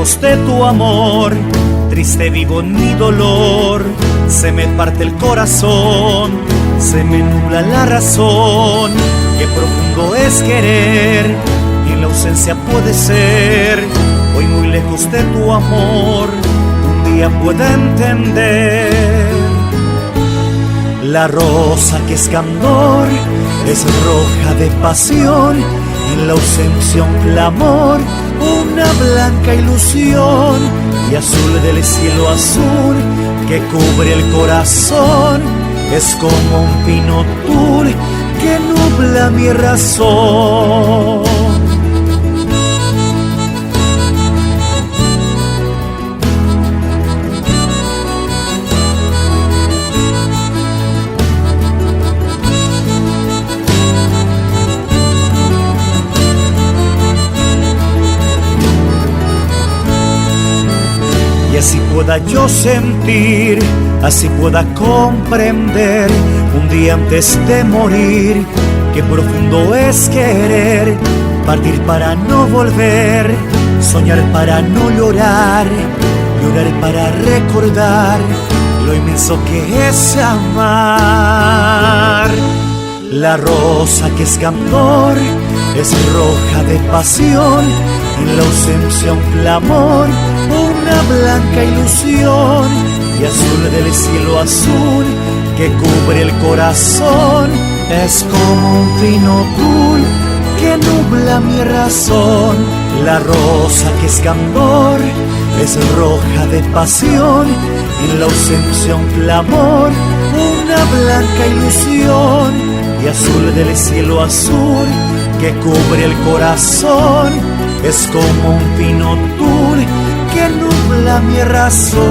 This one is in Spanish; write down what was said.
lejos de tu amor, triste vivo en mi dolor, se me parte el corazón, se me nubla la razón. Qué profundo es querer, y en la ausencia puede ser, hoy muy lejos de tu amor, un día pueda entender. La rosa que es candor es roja de pasión, en la ausencia un clamor, una blanca ilusión, y azul del cielo azul que cubre el corazón, es como un pino tul que nubla mi razón. Y así pueda yo sentir, así pueda comprender, un día antes de morir, qué profundo es querer, partir para no volver, soñar para no llorar, llorar para recordar lo inmenso que es amar. La rosa que es candor es roja de pasión, en la ausencia un clamor, una blanca ilusión, y azul del cielo azul que cubre el corazón, es como un fino tul que nubla mi razón. La rosa que es candor es roja de pasión, en la ausencia un clamor, una blanca ilusión, y azul del cielo azul que cubre el corazón, es como un pino tul que nubla mi razón.